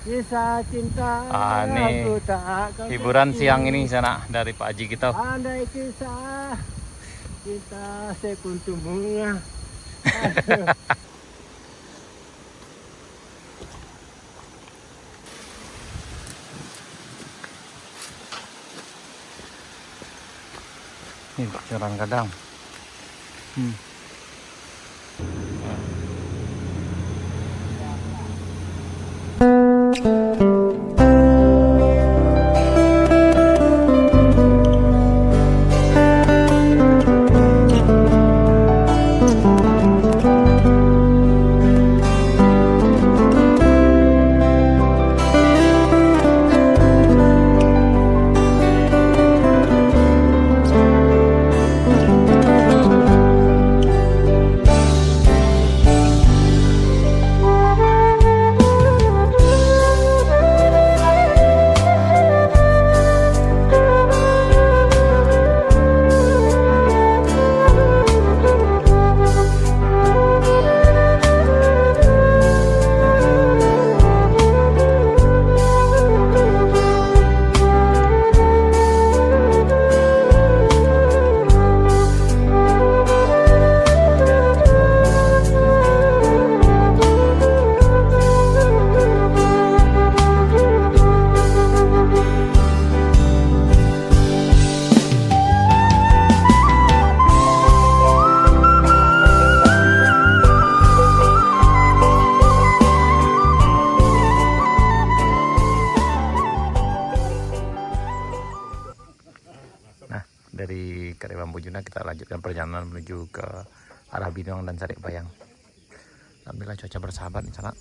Kisah cinta Ini aku tak akan hiburan terus. siang ini sana dari Pak Haji kita. Andai kisah cinta sekuntum bunga. Aduh. Ini Curang Gadang. Nah, dari Kari Bambu Juna kita lanjutkan perjalanan menuju ke arah Binong dan Sarik Bayang. Alhamdulillah cuaca bersahabat di sana.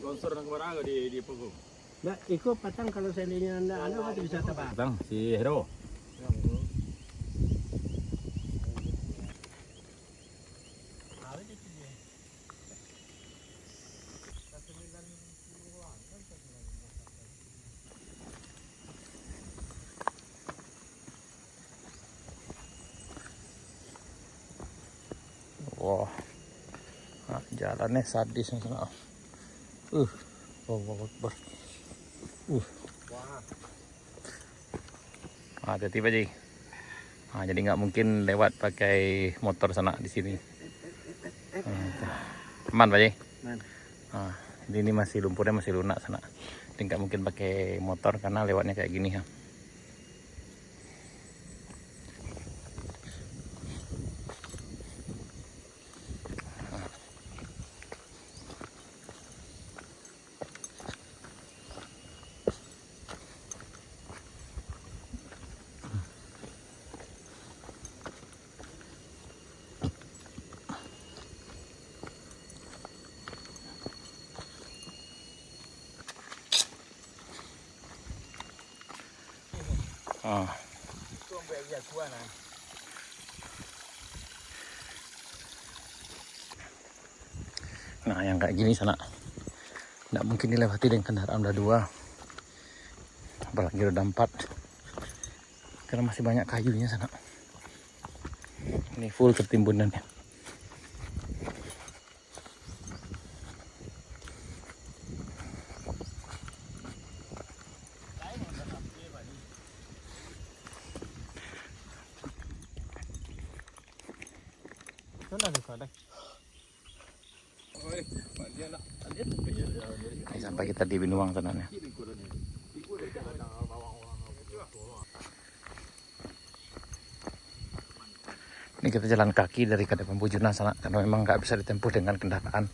Sponsor nang barang di Pogong. Mbak, ikut patang kalau seandainya anda pasti bisa tebak. Bang, si Hero. Wah, nah, jalannya sadis yang sana. Wow, Akbar. Hati-hati Pak Ji. Nah, jadi nggak mungkin lewat pakai motor sana di sini. Aman Pak Ji. Nah, ini masih lumpurnya masih lunak sana. Jadi nggak mungkin pakai motor karena lewatnya kayak gini ya. Nah, yang kayak gini sana nggak mungkin dilewati dengan kendaraan roda 2, apalagi roda 4, karena masih banyak kayunya sana. Ini full tertimbunannya. Ini sampai kita di Binuang sananya. Ini kita jalan kaki dari Kari Bambu Juna sana karena memang nggak bisa ditempuh dengan kendaraan.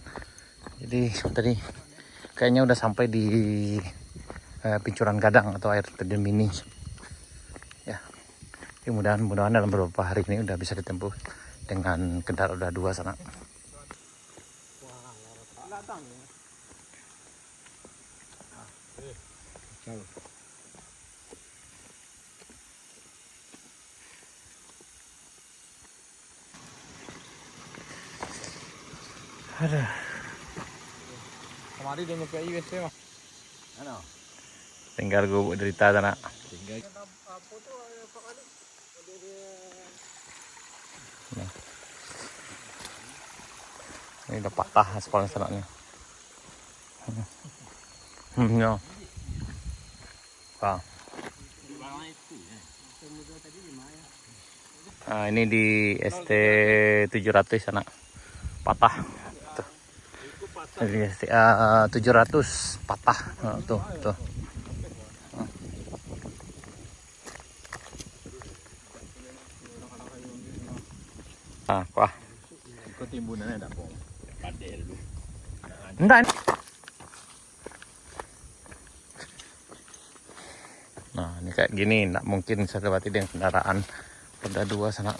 Jadi tadi kayaknya udah sampai di Pincuran Gadang atau air terjun mini. Ya, mudah-mudahan dalam beberapa hari ini udah bisa ditempuh dengan kendaraan roda 2 sana. Aduh. Kemarin dia nyampe IWC mah. Ano? Tinggal gubuk derita sana. Tinggal. Nih. Ini udah patah aspal sana nih. Ya. Wah. Nah, ini di ST 700 sana. Patah. Tuh. Di ST 700 patah. Nah, tuh. Nah, wah. Ikut timbunannya ada kok. Padel lu. Enggak. Nah, ini kayak gini, enggak mungkin bisa lewati dengan kendaraan roda 2 sana.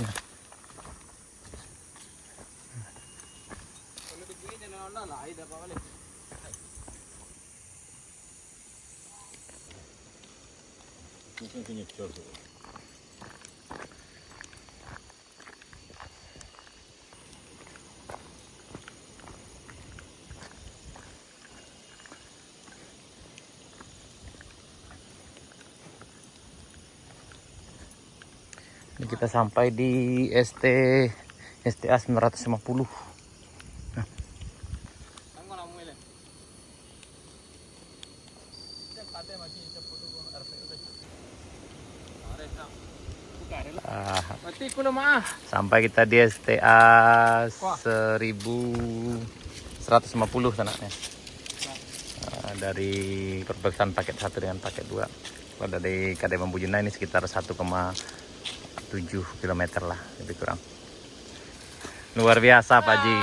Mungkin penyecor tuh. Ini kita sampai di STA 950. Nah. Sampai kita di STA 1150 sana ya. Dari perbatasan paket 1 dengan paket 2. Kalau dari KD Bambujuna ini sekitar 1,7 km lah, lebih kurang. Luar biasa Pak Ji.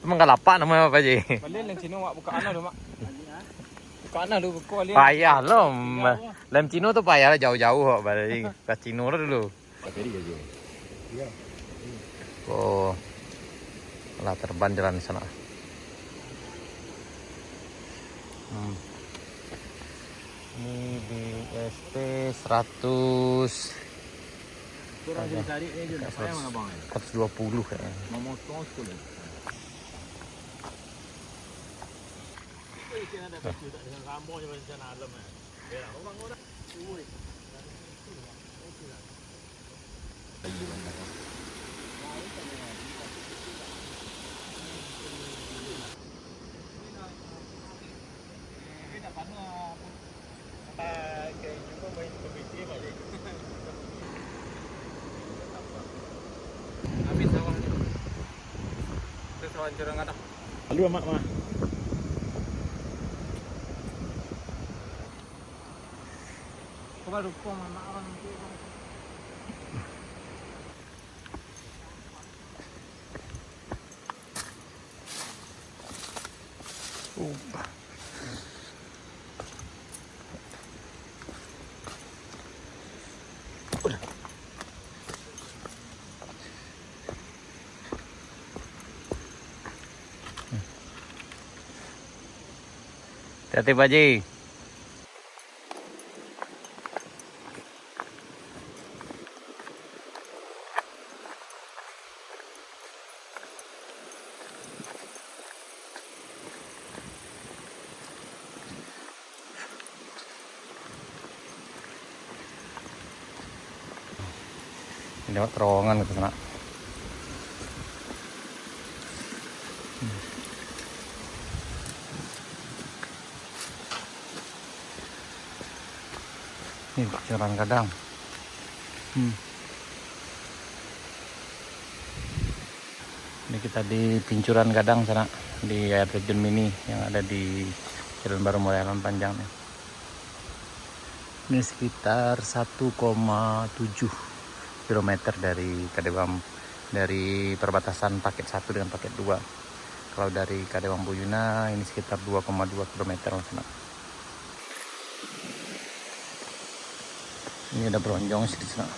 Emang nggak lapak namanya Pak Ji? Balik yang sini buka anak dulu mak. Buka anak dulu buka. Payah loh. Lem Cino tuh payah lah jauh-jauh kok. Balik ke Cino dulu. Oh, lah terbang jalan sana. Ini di ST 100. Kurang cari ini juga saya mana bang? 120 kayaknya. Mau motong sekali. Habis awang ni. Terus awang cerang ada. Lalu mak mah. Kau baru kau mama orang tu. Hati-hati Pak Ji. Ini terowongan ke sana. Ini Pincuran Gadang. Ini kita di Pincuran Gadang sana, di air terjun mini yang ada di Jalan Baru Morelan Panjang. Ini sekitar 1,7 km dari Kadebam, dari perbatasan paket 1 dengan paket 2. Kalau dari Kadebam Bujuna ini sekitar 2,2 km sana. Ini ada beronjong di sana.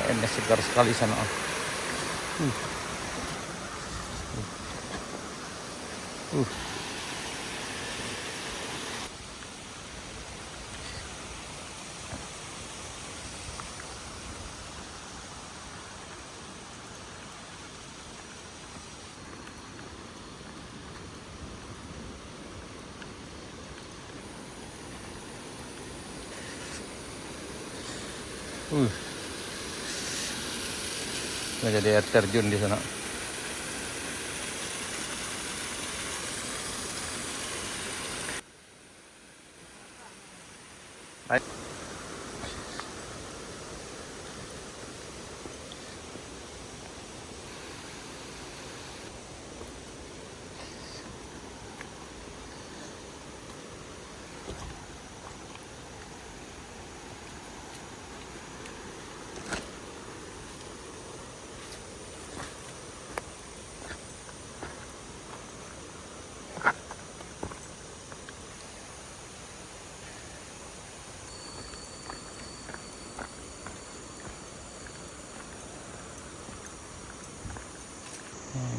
Ini segar sekali sana. Nah, jadi air terjun di sana. Baik.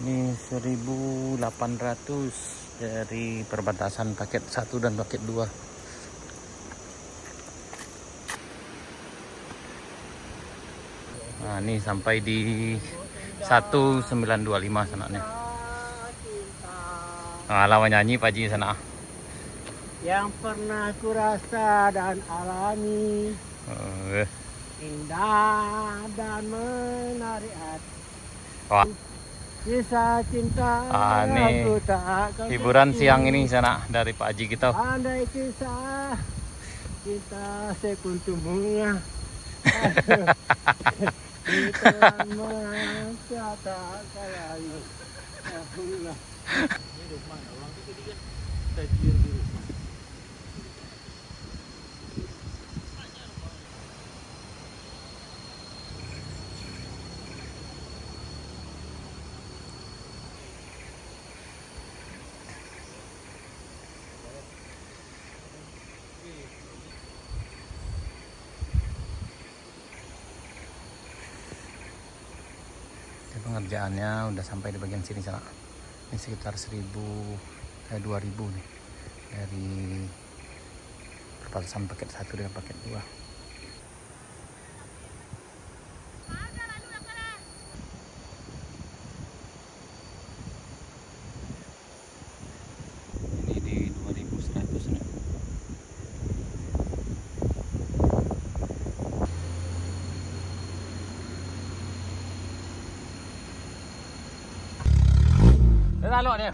Ini 1.800 dari perbatasan paket 1 dan paket 2. Nah, ini sampai di 1925 sana nih. Nah, lawan nyanyi Pak Ji sana. Yang pernah ku rasa dan alami, indah dan menarik hati. Wah. Kisah cinta Nih aku tak akan hiburan berhenti. siang ini sana dari Pak Haji kita. Andai kisah cinta sekuntum bunga ditelan masa tak kalayu. Pengerjaannya udah sampai di bagian sini sana. Ini sekitar 2000 nih dari perbatasan paket 1 dengan paket 2. Ini di 2100 nih. Lalu nih.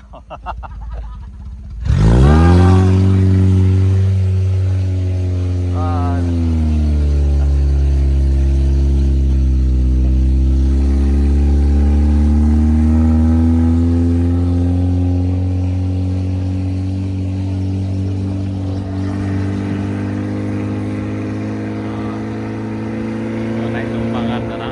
Naik tumpangan sana.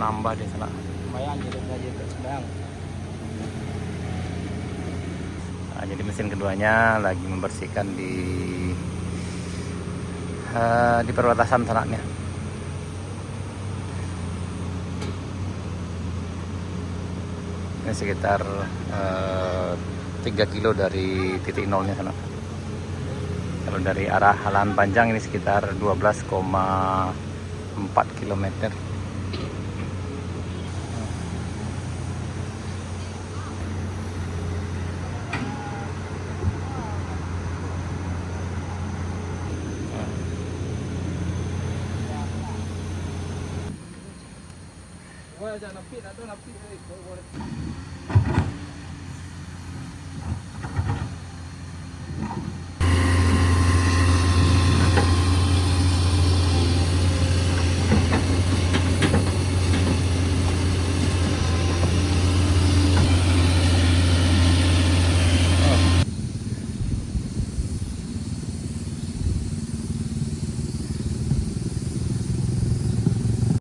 nambah di sana. Lumayan jadi gaji sedang. Nah, jadi mesin keduanya lagi membersihkan di perbatasan sana nih. Ini sekitar 3 kilo dari titik nolnya sana. Kalau dari arah Halahan Panjang ini sekitar 12,4 km. Wah, jangan napi atau napi.